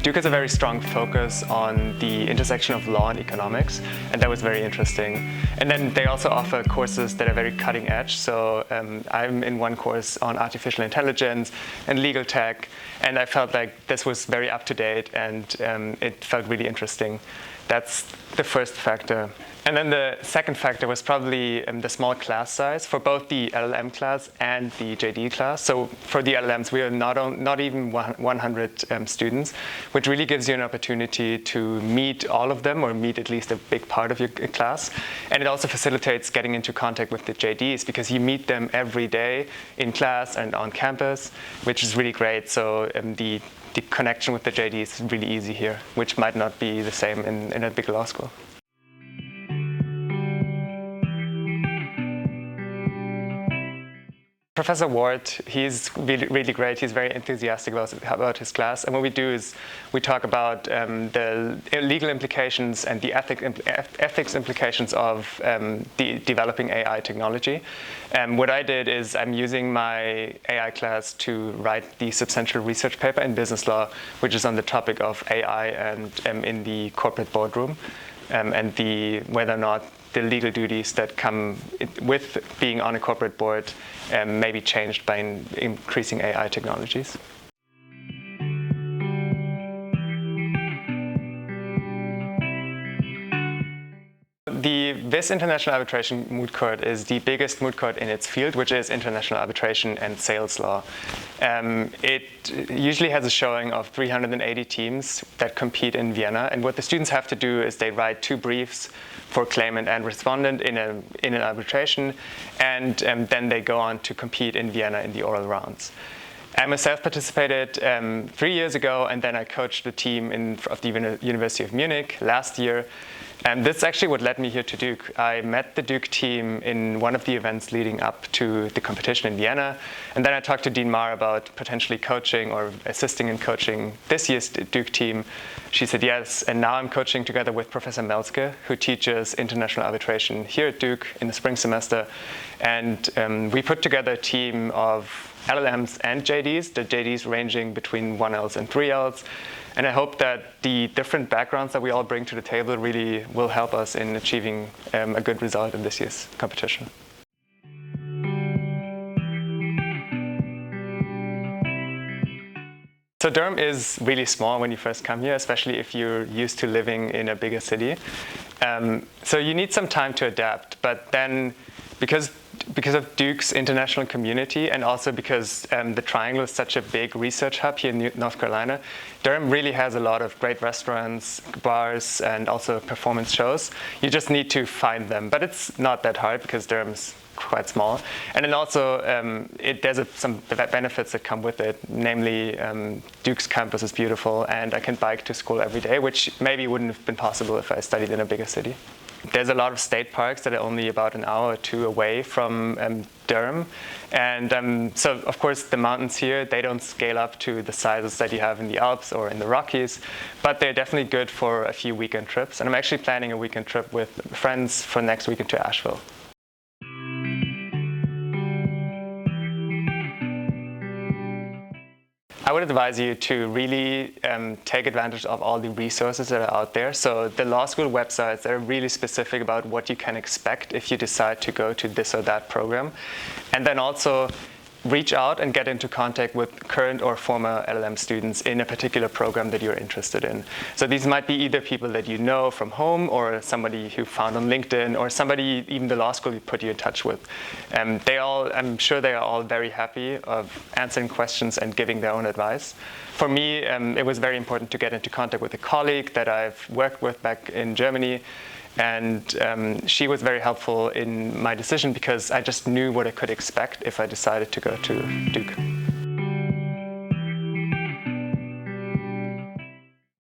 Duke has a very strong focus on the intersection of law and economics, and that was very interesting. And then they also offer courses that are very cutting edge. So I'm in one course on artificial intelligence and legal tech, and I felt like this was very up to date, and it felt really interesting. That's the first factor. And then the second factor was probably the small class size for both the LLM class and the JD class. So for the LLMs, we are not even 100 students, which really gives you an opportunity to meet all of them or meet at least a big part of your class. And it also facilitates getting into contact with the JDs because you meet them every day in class and on campus, which is really great. So the connection with the JD is really easy here, which might not be the same in a big law school. Professor Ward, he's really great. He's very enthusiastic about his class. And what we do is we talk about the legal implications and the ethics implications of developing AI technology. What I did is I'm using my AI class to write the substantial research paper in business law, which is on the topic of AI and in the corporate boardroom, and whether or not the legal duties that come with being on a corporate board may be changed by increasing AI technologies. This international arbitration moot court is the biggest moot court in its field, which is international arbitration and sales law. It usually has a showing of 380 teams that compete in Vienna, and what the students have to do is they write 2 briefs for claimant and respondent in an arbitration, and then they go on to compete in Vienna in the oral rounds. I myself participated 3 years ago, and then I coached the team of the University of Munich last year. And this is actually what led me here to Duke. I met the Duke team in one of the events leading up to the competition in Vienna. And then I talked to Dean Marr about potentially coaching or assisting in coaching this year's Duke team. She said yes. And now I'm coaching together with Professor Melske, who teaches international arbitration here at Duke in the spring semester. And we put together a team of LLMs and JDs, the JDs ranging between 1Ls and 3Ls. And I hope that the different backgrounds that we all bring to the table really will help us in achieving a good result in this year's competition. So Durham is really small when you first come here, especially if you're used to living in a bigger city. So you need some time to adapt, but then because of Duke's international community and also because the Triangle is such a big research hub here in North Carolina, Durham really has a lot of great restaurants, bars, and also performance shows. You just need to find them, but it's not that hard because Durham's quite small. And then also there's some benefits that come with it, namely Duke's campus is beautiful and I can bike to school every day, which maybe wouldn't have been possible if I studied in a bigger city. There's a lot of state parks that are only about an hour or 2 away from Durham. And so, of course, the mountains here, they don't scale up to the sizes that you have in the Alps or in the Rockies, but they're definitely good for a few weekend trips. And I'm actually planning a weekend trip with friends for next weekend to Asheville. I would advise you to really take advantage of all the resources that are out there. So the law school websites are really specific about what you can expect if you decide to go to this or that program. And then also reach out and get into contact with current or former LLM students in a particular program that you're interested in. So these might be either people that you know from home or somebody who found on LinkedIn or somebody, even the law school, put you in touch with. I'm sure they are all very happy of answering questions and giving their own advice. For me, it was very important to get into contact with a colleague that I've worked with back in Germany. And she was very helpful in my decision because I just knew what I could expect if I decided to go to Duke.